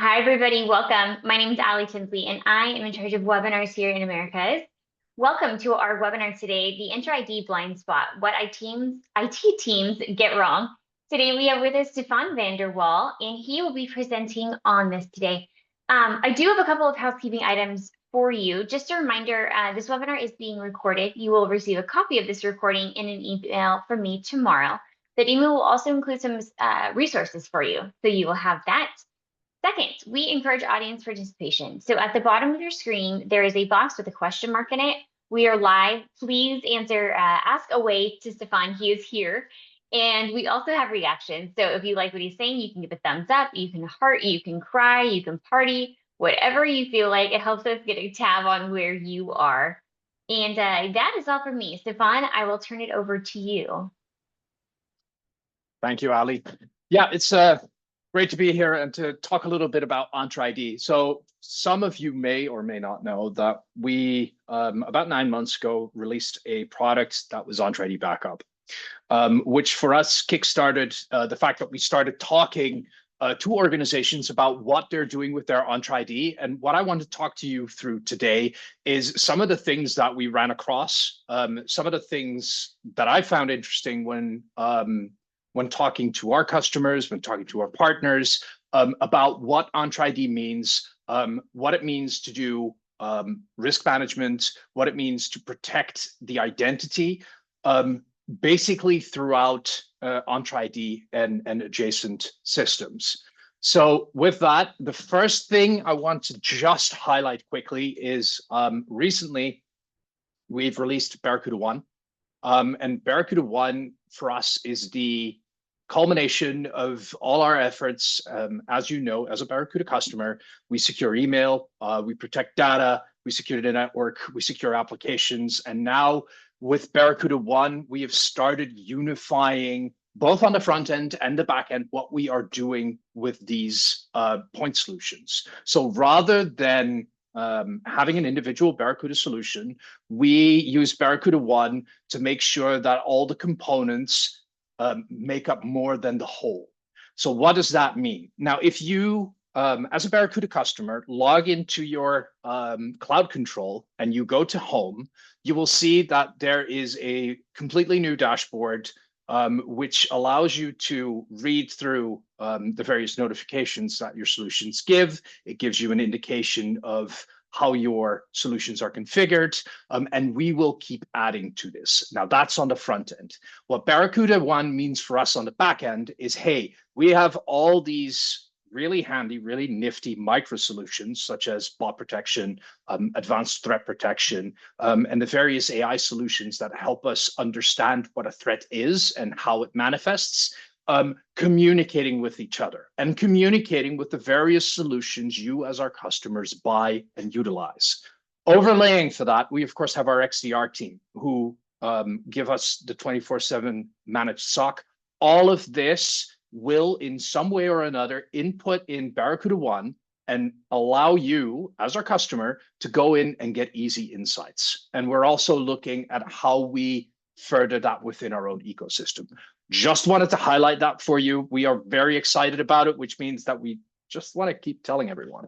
Hi, everybody. Welcome. My name is Ali Tinsley, and I am in charge of webinars here in Americas. Welcome to our webinar today, the Entra ID Blind Spot, what IT teams get wrong. Today, we have with us Stefan Vanderwal, and he will be presenting on this today. I do have a couple of housekeeping items for you. Just a reminder, this webinar is being recorded. You will receive a copy of this recording in an email from me tomorrow. That email will also include some resources for you, so you will have that. Second, we encourage audience participation. So at the bottom of your screen, there is a box with a question mark in it. We are live. Please answer, ask away to Stefan. He is here. And we also have reactions. So if you like what he's saying, you can give a thumbs up, you can heart, you can cry, you can party, whatever you feel like. It helps us get a tab on where you are. And that is all from me. Stefan, I will turn it over to you. Thank you, Ali. Yeah, it's great to be here and to talk a little bit about Entra ID. So some of you may or may not know that we, about 9 months ago, released a product that was Entra ID Backup, which for us kickstarted the fact that we started talking to organizations about what they're doing with their Entra ID. And what I want to talk to you through today is some of the things that we ran across, some of the things that I found interesting when talking to our customers, when talking to our partners, about what Entra ID means, what it means to do risk management, what it means to protect the identity, basically throughout Entra ID and adjacent systems. So with that, the first thing I want to just highlight quickly is recently we've released Barracuda 1. And Barracuda 1 for us is the culmination of all our efforts. As you know, as a Barracuda customer, we secure email, we protect data, we secure the network, we secure applications. And now with Barracuda 1, we have started unifying both on the front end and the back end what we are doing with these point solutions. So rather than having an individual Barracuda solution, we use Barracuda 1 to make sure that all the components make up more than the whole. So what does that mean? Now, if you, as a Barracuda customer, log into your cloud control and you go to home, you will see that there is a completely new dashboard which allows you to read through the various notifications that your solutions give. It gives you an indication of how your solutions are configured, and we will keep adding to this. Now that's on the front end. What Barracuda 1 means for us on the back end is, hey, we have all these really handy, really nifty micro solutions, such as bot protection, advanced threat protection, and the various AI solutions that help us understand what a threat is and how it manifests, communicating with each other and communicating with the various solutions you as our customers buy and utilize. Overlaying for that, we of course have our XDR team who give us the 24/7 managed SOC. All of this will in some way or another input in Barracuda 1 and allow you as our customer to go in and get easy insights. And we're also looking at how we further that within our own ecosystem. Just wanted to highlight that for you. We are very excited about it, which means that we just want to keep telling everyone.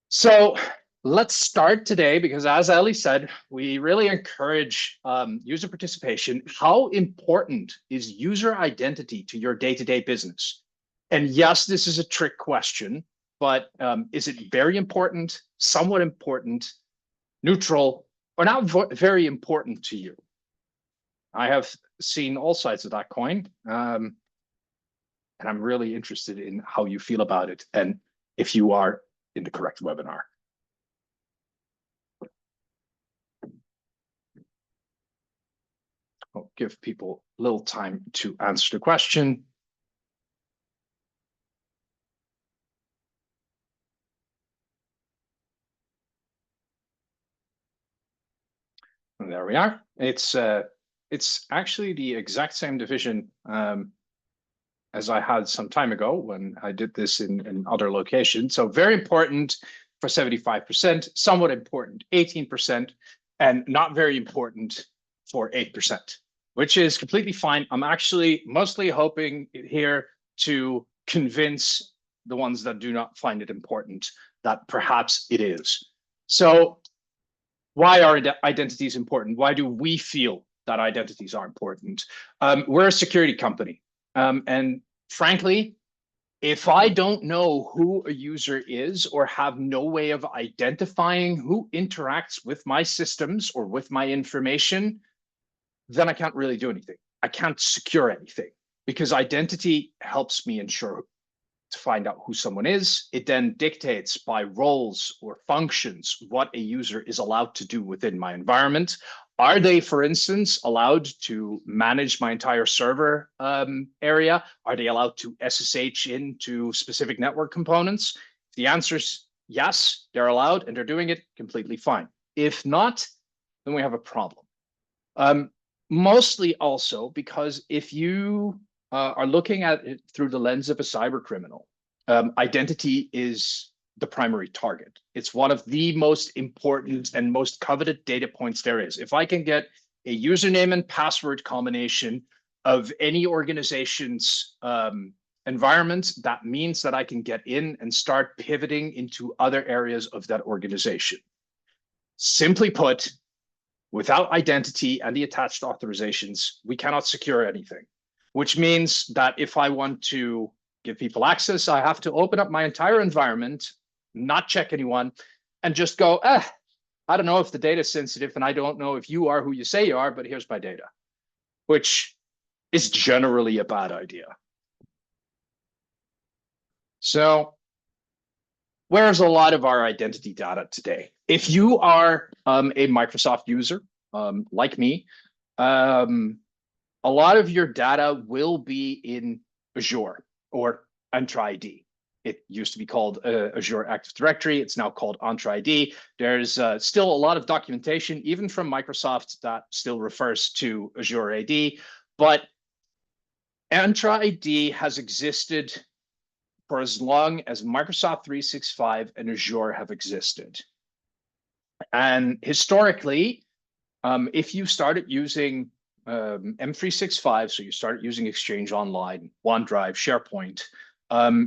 So let's start today, because as Ali said, we really encourage user participation. How important is user identity to your day-to-day business? And yes, this is a trick question, but is it very important, somewhat important, neutral, or not very important to you? I have seen all sides of that coin, and I'm really interested in how you feel about it and if you are in the correct webinar. I'll give people a little time to answer the question. And there we are. It's actually the exact same division as I had some time ago when I did this in other locations. So very important for 75%, somewhat important 18%, and not very important for 8%, which is completely fine. I'm actually mostly hoping here to convince the ones that do not find it important, that perhaps it is. So why are identities important? Why do we feel that identities are important? We're a security company. And frankly, if I don't know who a user is or have no way of identifying who interacts with my systems or with my information, then I can't really do anything. I can't secure anything because identity helps me ensure to find out who someone is. It then dictates by roles or functions what a user is allowed to do within my environment. Are they, for instance, allowed to manage my entire server area? Are they allowed to SSH into specific network components? If the answer is yes, they're allowed and they're doing it completely fine. If not, then we have a problem. Mostly also because if you are looking at it through the lens of a cyber criminal, identity is the primary target. It's one of the most important and most coveted data points there is. If I can get a username and password combination of any organization's environment, that means that I can get in and start pivoting into other areas of that organization. Simply put, without identity and the attached authorizations, we cannot secure anything, which means that if I want to give people access, I have to open up my entire environment, not check anyone, and just go, I don't know if the data is sensitive and I don't know if you are who you say you are, but here's my data, which is generally a bad idea. So where's a lot of our identity data today? If you are a Microsoft user, like me, a lot of your data will be in Azure or Entra ID. It used to be called Azure Active Directory. It's now called Entra ID. There's still a lot of documentation, even from Microsoft, that still refers to Azure AD. But Entra ID has existed for as long as Microsoft 365 and Azure have existed. And historically, if you started using M365, so you started using Exchange Online, OneDrive, SharePoint,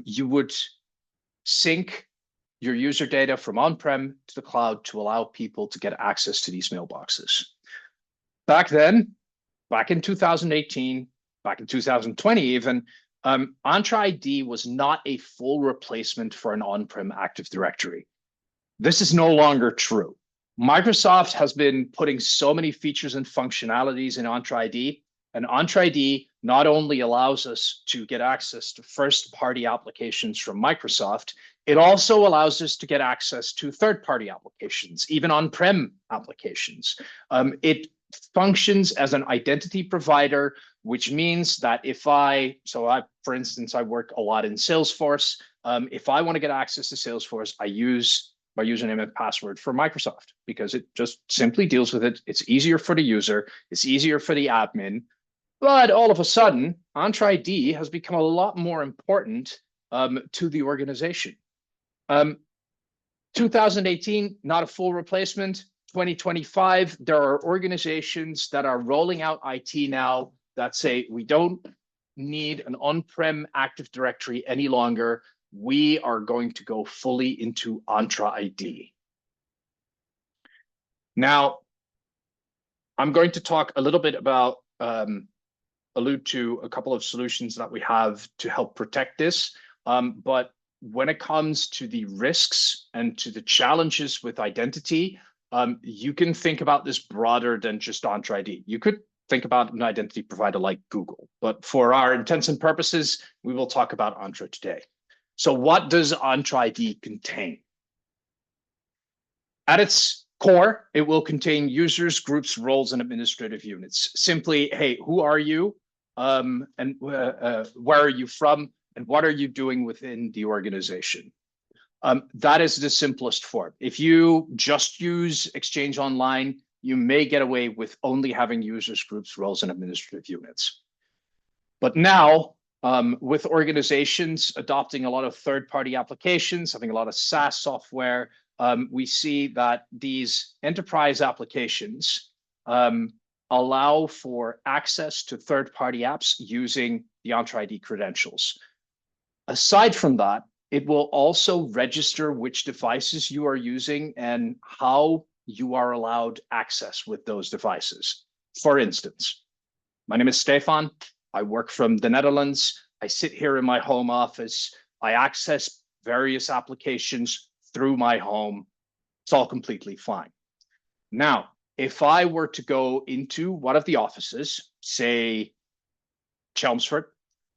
you would sync your user data from on-prem to the cloud to allow people to get access to these mailboxes. Back then, back in 2018, back in 2020 even, Entra ID was not a full replacement for an on-prem Active Directory. This is no longer true. Microsoft has been putting so many features and functionalities in Entra ID, and Entra ID not only allows us to get access to first-party applications from Microsoft, it also allows us to get access to third-party applications, even on-prem applications. It functions as an identity provider, which means that if for instance, I work a lot in Salesforce. If I want to get access to Salesforce, I use my username and password for Microsoft because it just simply deals with it. It's easier for the user. It's easier for the admin. But all of a sudden, Entra ID has become a lot more important to the organization. 2018, not a full replacement. 2025, there are organizations that are rolling out IT now that say we don't need an on-prem Active Directory any longer. We are going to go fully into Entra ID. Now, I'm going to talk a little bit about, allude to a couple of solutions that we have to help protect this. But when it comes to the risks and to the challenges with identity, you can think about this broader than just Entra ID. You could think about an identity provider like Google, but for our intents and purposes, we will talk about Entra today. So what does Entra ID contain? At its core, it will contain users, groups, roles, and administrative units. Simply, hey, who are you? And where are you from? And what are you doing within the organization? That is the simplest form. If you just use Exchange Online, you may get away with only having users, groups, roles, and administrative units. But now, with organizations adopting a lot of third-party applications, having a lot of SaaS software, we see that these enterprise applications allow for access to third-party apps using the Entra ID credentials. Aside from that, It will also register which devices you are using and how you are allowed access with those devices. For instance, my name is Stefan. I work from the Netherlands. I sit here in my home office. I access various applications through my home. It's all completely fine. Now, if I were to go into one of the offices, say Chelmsford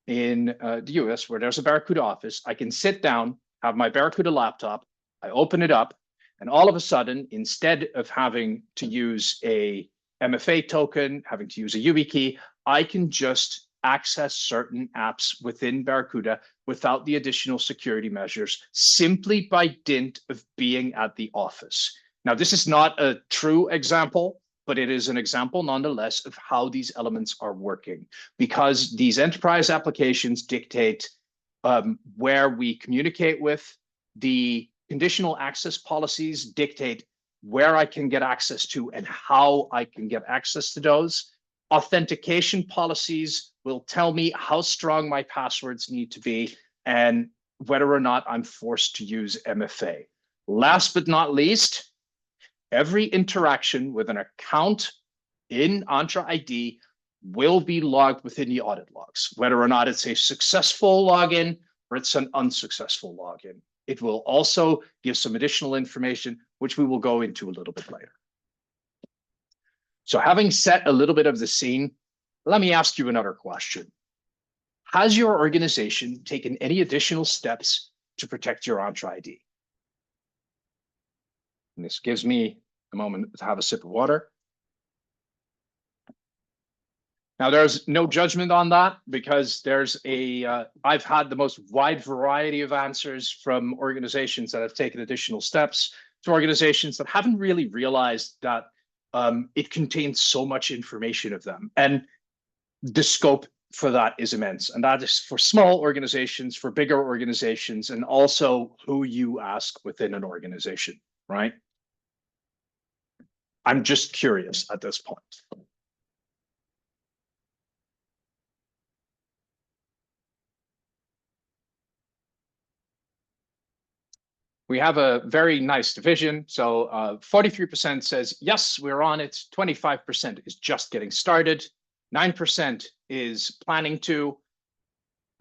in the US, where there's a Barracuda office, I can sit down, have my Barracuda laptop, I open it up, and all of a sudden, instead of having to use a MFA token, having to use a YubiKey, I can just access certain apps within Barracuda without the additional security measures, simply by dint of being at the office. Now, this is not a true example, but it is an example nonetheless of how these elements are working, because these enterprise applications dictate where we communicate with. The conditional access policies dictate where I can get access to and how I can get access to those. Authentication policies will tell me how strong my passwords need to be and whether or not I'm forced to use MFA. Last but not least, every interaction with an account in Entra ID will be logged within the audit logs, whether or not it's a successful login or it's an unsuccessful login. It will also give some additional information, which we will go into a little bit later. So having set a little bit of the scene, let me ask you another question. Has your organization taken any additional steps to protect your Entra ID? And this gives me a moment to have a sip of water. Now, there's no judgment on that, because there's I've had the most wide variety of answers from organizations that have taken additional steps to organizations that haven't really realized that it contains so much information of them. And the scope for that is immense. And that is for small organizations, for bigger organizations, and also who you ask within an organization, right? I'm just curious at this point. We have a very nice division. So 43% says, yes, we're on it. 25% is just getting started. 9% is planning to.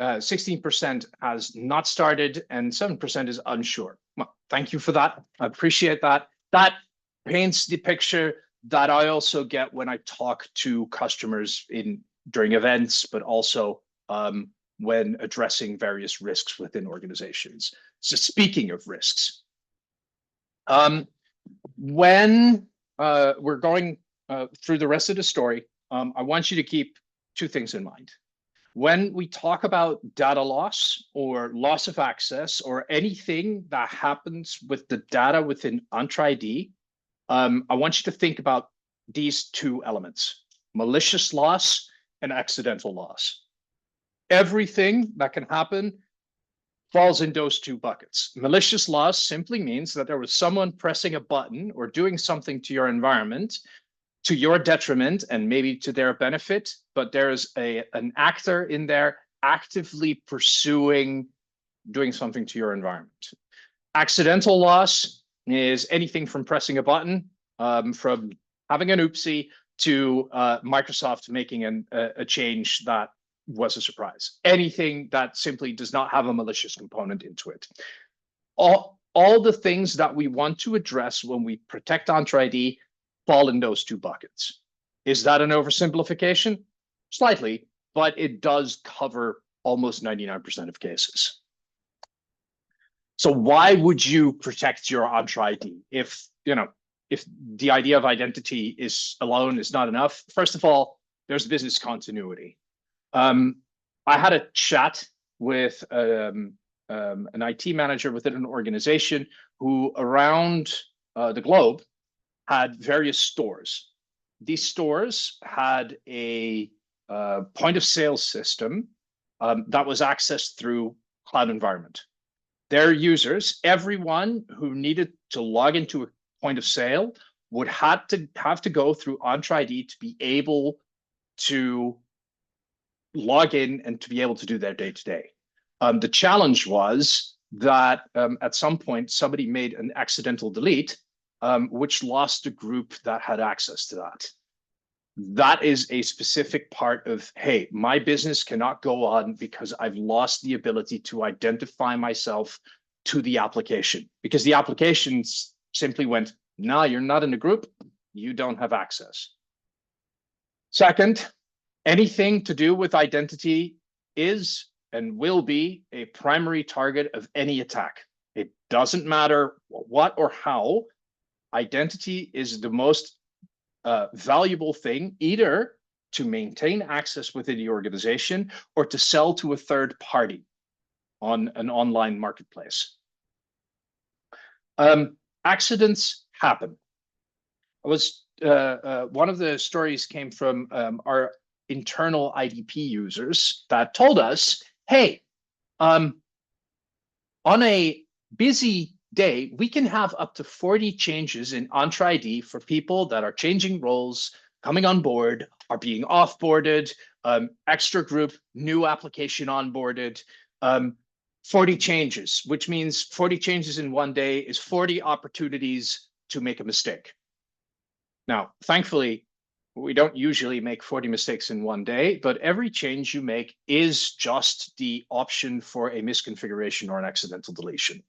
16% has not started, and 7% is unsure. Well, thank you for that. I appreciate that. That paints the picture that I also get when I talk to customers during events, but also when addressing various risks within organizations. So speaking of risks, when we're going through the rest of the story, I want you to keep two things in mind. When we talk about data loss or loss of access or anything that happens with the data within Entra ID, I want you to think about these two elements: malicious loss and accidental loss. Everything that can happen falls in those two buckets. Malicious loss simply means that there was someone pressing a button or doing something to your environment to your detriment and maybe to their benefit, but there's an actor in there actively pursuing doing something to your environment. Accidental loss is anything from pressing a button, from having an oopsie, to Microsoft making a change that was a surprise. Anything that simply does not have a malicious component into it. All the things that we want to address when we protect Entra ID fall in those two buckets. Is that an oversimplification? Slightly, but it does cover almost 99% of cases. So why would you protect your Entra ID if the idea of identity alone is not enough? First of all, there's business continuity. I had a chat with an IT manager within an organization who around the globe had various stores. These stores had a point of sale system that was accessed through cloud environment. Their users, everyone who needed to log into a point of sale, would have to go through Entra ID to be able to log in and to be able to do their day-to-day. The challenge was that at some point somebody made an accidental delete, which lost the group that had access to that. That is a specific part of, hey, my business cannot go on because I've lost the ability to identify myself to the application, because the applications simply went, no, you're not in the group, you don't have access. Second, anything to do with identity is and will be a primary target of any attack. It doesn't matter what or how, identity is the most valuable thing, either to maintain access within the organization or to sell to a third party on an online marketplace. Accidents happen. One of the stories came from our internal IDP users that told us, hey, on a busy day, we can have up to 40 changes in Entra ID for people that are changing roles, coming on board, are being offboarded, extra group, new application onboarded, 40 changes, which means 40 changes in one day is 40 opportunities to make a mistake. Now, thankfully, we don't usually make 40 mistakes in one day, but every change you make is just the option for a misconfiguration or an accidental deletion.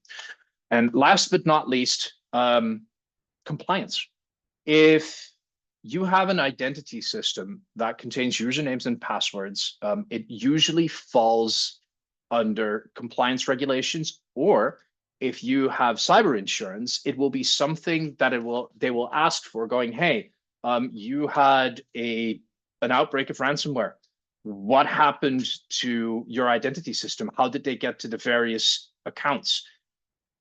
And last but not least, compliance. If you have an identity system that contains usernames and passwords, it usually falls under compliance regulations, or if you have cyber insurance, it will be something that they will ask for, going, hey, you had an outbreak of ransomware. What happened to your identity system? How did they get to the various accounts?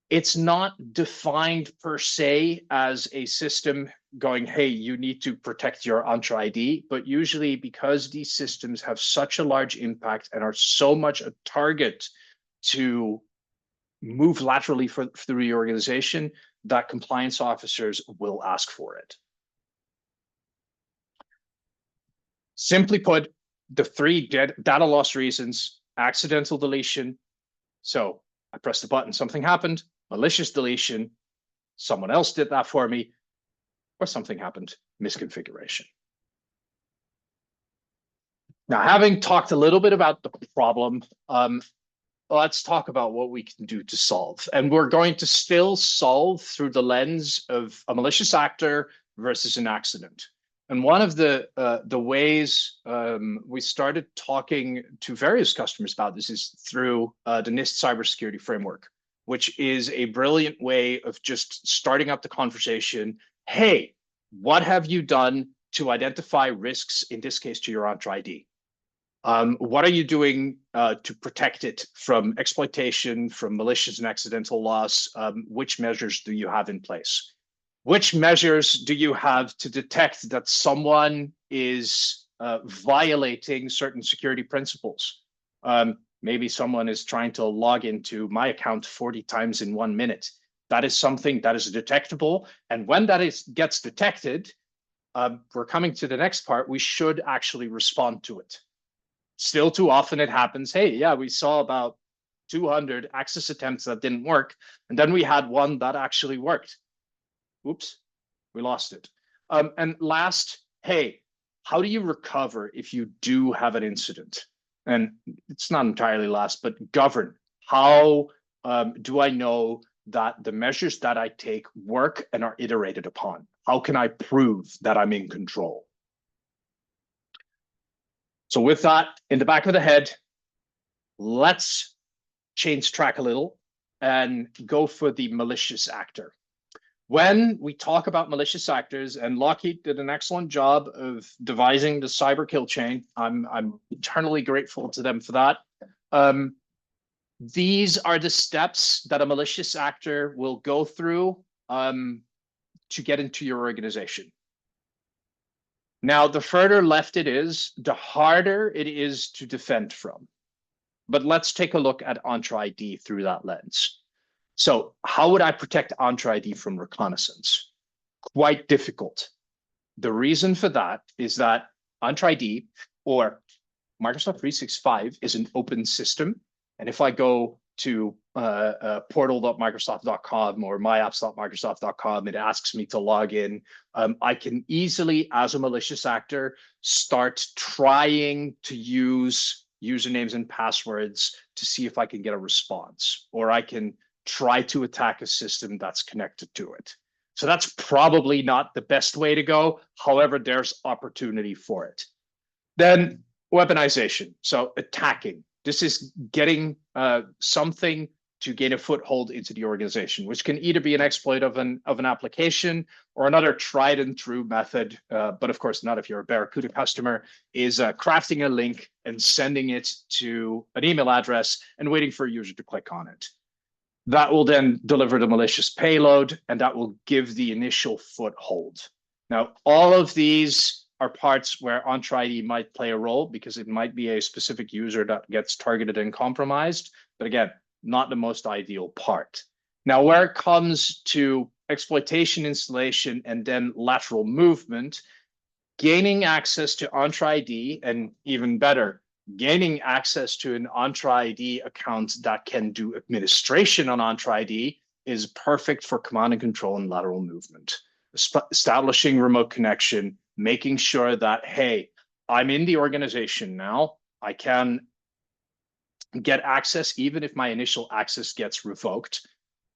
It's not defined per se as a system going, hey, you need to protect your Entra ID, but usually because these systems have such a large impact and are so much a target to move laterally through the organization, that compliance officers will ask for it. Simply put, the three data loss reasons: accidental deletion, so I pressed the button, something happened; malicious deletion, someone else did that for me; or something happened, misconfiguration. Now, having talked a little bit about the problem, let's talk about what we can do to solve. And we're going to still solve through the lens of a malicious actor versus an accident. And one of the ways we started talking to various customers about this is through the NIST Cybersecurity Framework, which is a brilliant way of just starting up the conversation. Hey, what have you done to identify risks, in this case, to your Entra ID? What are you doing to protect it from exploitation, from malicious and accidental loss? Which measures do you have in place? Which measures do you have to detect that someone is violating certain security principles? Maybe someone is trying to log into my account 40 times in 1 minute. That is something that is detectable. And when that gets detected, we're coming to the next part, we should actually respond to it. Still too often it happens, hey, yeah, we saw about 200 access attempts that didn't work, and then we had one that actually worked. Oops, we lost it. And last, hey, how do you recover if you do have an incident? And it's not entirely last, but govern. How do I know that the measures that I take work and are iterated upon? How can I prove that I'm in control? So with that in the back of the head, let's change track a little and go for the malicious actor. When we talk about malicious actors, and Lockheed did an excellent job of devising the cyber kill chain, I'm eternally grateful to them for that. These are the steps that a malicious actor will go through to get into your organization. Now, the further left it is, the harder it is to defend from. But let's take a look at Entra ID through that lens. So how would I protect Entra ID from reconnaissance? Quite difficult. The reason for that is that Entra ID, or Microsoft 365, is an open system. And if I go to portal.microsoft.com or myapps.microsoft.com. It asks me to log in. I can easily, as a malicious actor, start trying to use usernames and passwords to see if I can get a response, or I can try to attack a system that's connected to it. So that's probably not the best way to go. However, there's opportunity for it. Then weaponization, so attacking. This is getting something to gain a foothold into the organization, which can either be an exploit of an application or another tried and true method, but of course not if you're a Barracuda customer, is crafting a link and sending it to an email address and waiting for a user to click on it. That will then deliver the malicious payload, and that will give the initial foothold. Now, all of these are parts where Entra ID might play a role because it might be a specific user that gets targeted and compromised. But again, not the most ideal part. Now, where it comes to exploitation installation and then lateral movement, gaining access to Entra ID, and even better, gaining access to an Entra ID account that can do administration on Entra ID is perfect for command and control and lateral movement. Establishing remote connection, making sure that, hey, I'm in the organization now, I can get access even if my initial access gets revoked.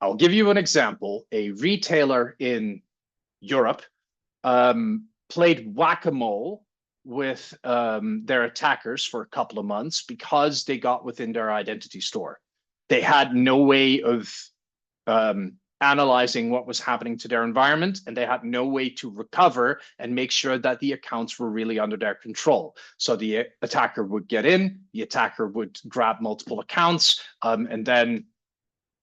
I'll give you an example. A retailer in Europe played whack-a-mole with their attackers for a couple of months because they got within their identity store. They had no way of analyzing what was happening to their environment, and they had no way to recover and make sure that the accounts were really under their control. So the attacker would get in, the attacker would grab multiple accounts, and then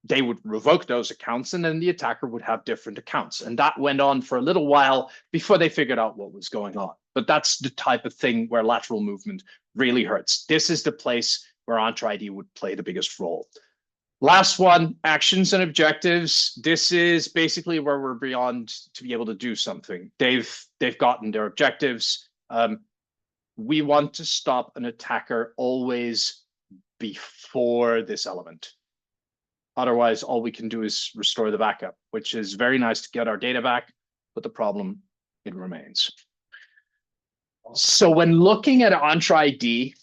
they would revoke those accounts, and then the attacker would have different accounts. And that went on for a little while before they figured out what was going on. But that's the type of thing where lateral movement really hurts. This is the place where Entra ID would play the biggest role. Last one, actions and objectives. This is basically where we're beyond to be able to do something. They've gotten their objectives. We want to stop an attacker always before this element. Otherwise, all we can do is restore the backup, which is very nice to get our data back, but the problem, it remains. So when looking at Entra ID,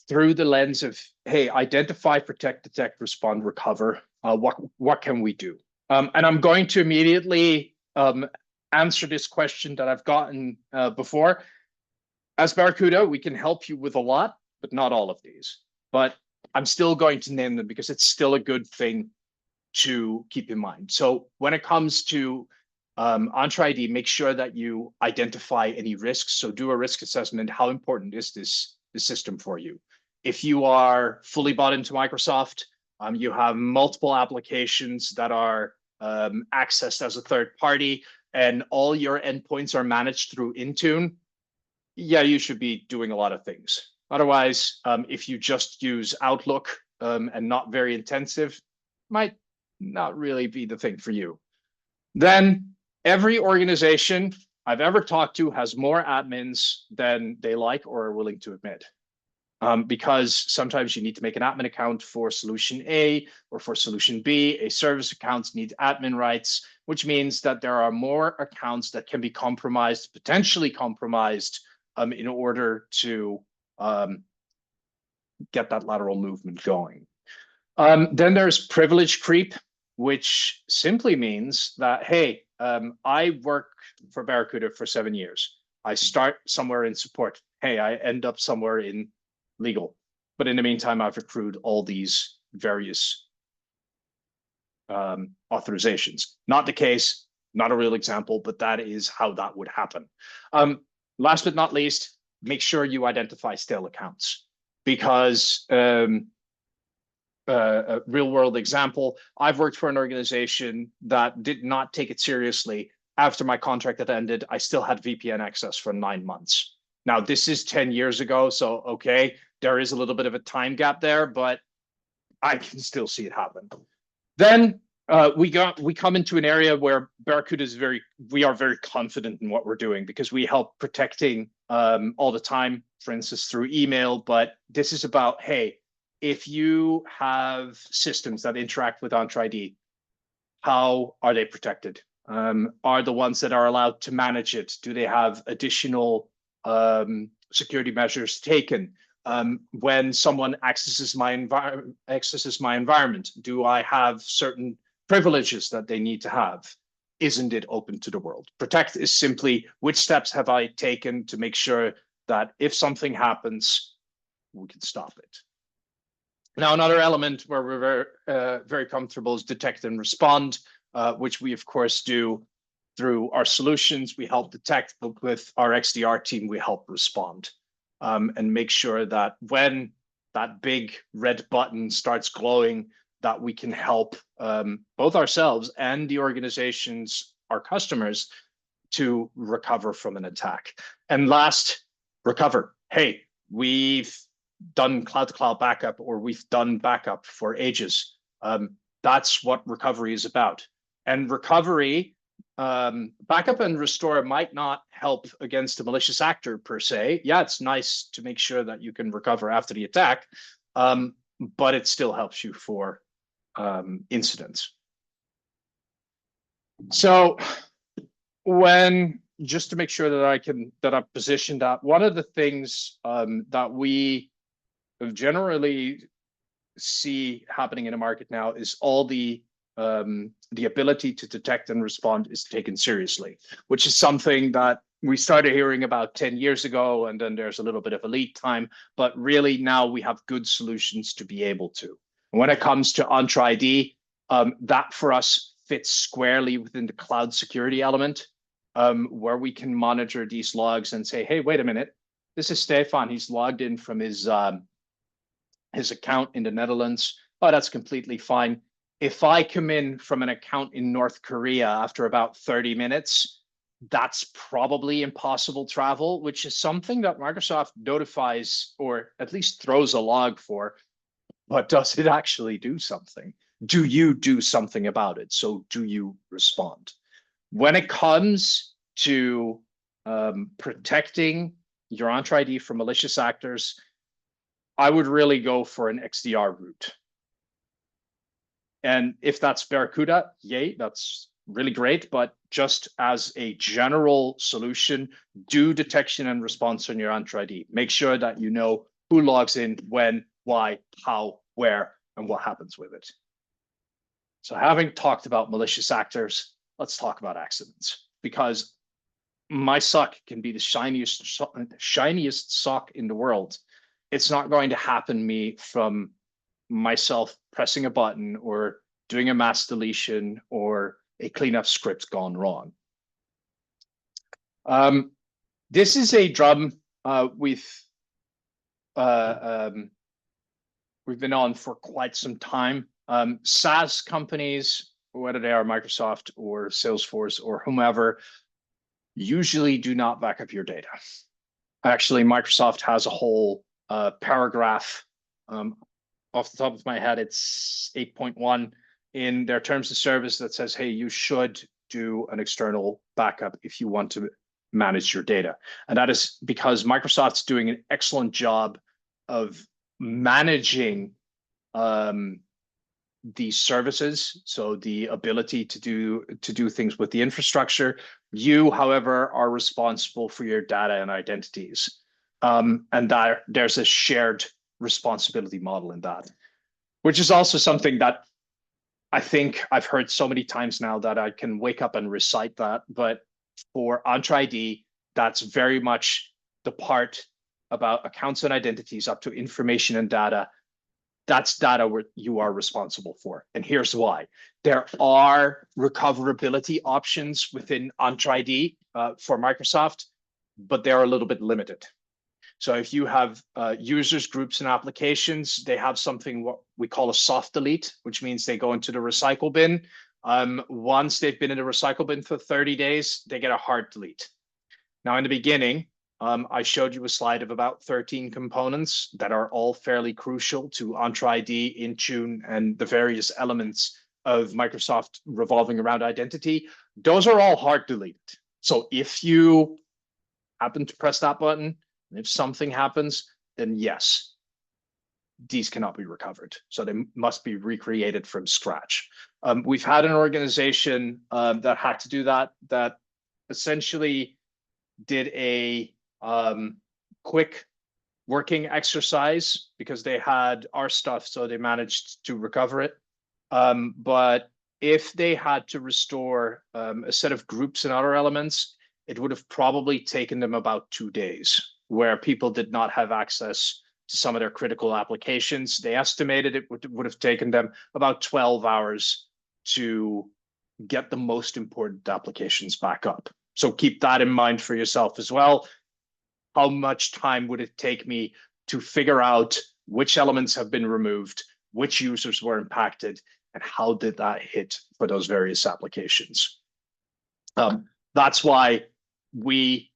through the lens of, hey, identify, protect, detect, respond, recover, what can we do? And I'm going to immediately answer this question that I've gotten before. As Barracuda, we can help you with a lot, but not all of these. But I'm still going to name them because it's still a good thing to keep in mind. So when it comes to Entra ID, make sure that you identify any risks. So do a risk assessment. How important is this system for you? If you are fully bought into Microsoft, you have multiple applications that are accessed as a third party, and all your endpoints are managed through Intune, yeah, you should be doing a lot of things. Otherwise, if you just use Outlook and not very intensive, might not really be the thing for you. Then every organization I've ever talked to has more admins than they like or are willing to admit. Because sometimes you need to make an admin account for solution A or for solution B. A service account needs admin rights, which means that there are more accounts that can be compromised, potentially compromised, in order to get that lateral movement going. Then there's privilege creep, which simply means that, hey, I work for Barracuda for 7 years. I start somewhere in support. Hey, I end up somewhere in legal. But in the meantime, I've accrued all these various authorizations. Not the case, not a real example, but that is how that would happen. Last but not least, make sure you identify stale accounts, because a real world example, I've worked for an organization that did not take it seriously. After my contract had ended, I still had VPN access for 9 months. Now, this is 10 years ago, so okay, there is a little bit of a time gap there, but I can still see it happen. Then we come into an area where Barracuda is we are very confident in what we're doing because we help protecting all the time, for instance, through email. But this is about, hey, if you have systems that interact with Entra ID, how are they protected? Are the ones that are allowed to manage it, do they have additional security measures taken? When someone accesses my environment, do I have certain privileges that they need to have? Isn't it open to the world? Protect is simply which steps have I taken to make sure that if something happens, we can stop it. Now, another element where we're very comfortable is detect and respond, which we of course do through our solutions. We help detect, but with our XDR team, we help respond and make sure that when that big red button starts glowing, that we can help both ourselves and the organizations, our customers, to recover from an attack. And last, recover. Hey, we've done cloud-to-cloud backup, or we've done backup for ages. That's what recovery is about. And recovery, backup and restore might not help against a malicious actor per se. Yeah, it's nice to make sure that you can recover after the attack, but it still helps you for incidents. So just to make sure that I've positioned that, one of the things that we generally see happening in the market now is all the ability to detect and respond is taken seriously, which is something that we started hearing about 10 years ago, and then there's a little bit of a lead time, but really now we have good solutions to be able to. And when it comes to Entra ID, that for us fits squarely within the cloud security element, where we can monitor these logs and say, hey, wait a minute, this is Stefan, he's logged in from his account in the Netherlands. Oh, that's completely fine. If I come in from an account in North Korea after about 30 minutes, that's probably impossible travel, which is something that Microsoft notifies or at least throws a log for. But does it actually do something? Do you do something about it? So do you respond? When it comes to protecting your Entra ID from malicious actors, I would really go for an XDR route. And if that's Barracuda, yay, that's really great. But just as a general solution, do detection and response on your Entra ID. Make sure that you know who logs in, when, why, how, where, and what happens with it. So having talked about malicious actors, let's talk about accidents, because my sock can be the shiniest sock in the world. It's not going to happen me from myself pressing a button or doing a mass deletion or a cleanup script gone wrong. This is a drum we've been on for quite some time. SaaS companies, whether they are Microsoft or Salesforce or whomever, usually do not back up your data. Actually, Microsoft has a whole paragraph, off the top of my head, it's 8.1 in their terms of service that says, hey, you should do an external backup if you want to manage your data. And that is because Microsoft's doing an excellent job of managing these services, so the ability to do things with the infrastructure. You, however, are responsible for your data and identities, and that there's a shared responsibility model in that, which is also something that I think I've heard so many times now that I can wake up and recite that. But for Entra ID, that's very much the part about accounts and identities up to information and data. That's data where you are responsible for. And here's why. There are recoverability options within Entra ID for Microsoft, but they're a little bit limited. So if you have users, groups, and applications, they have something what we call a soft delete, which means they go into the recycle bin. Once they've been in the recycle bin for 30 days, they get a hard delete. Now, in the beginning, I showed you a slide of about 13 components that are all fairly crucial to Entra ID, Intune, and the various elements of Microsoft revolving around identity. Those are all hard deleted. So if you happen to press that button, and if something happens, then yes, these cannot be recovered. So they must be recreated from scratch. We've had an organization that had to do that essentially did a quick working exercise because they had our stuff, so they managed to recover it. But if they had to restore a set of groups and other elements, it would have probably taken them about 2 days, where people did not have access to some of their critical applications. They estimated it would have taken them about 12 hours to get the most important applications back up. So keep that in mind for yourself as well. How much time would it take me to figure out which elements have been removed, which users were impacted, and how did that hit for those various applications? That's why we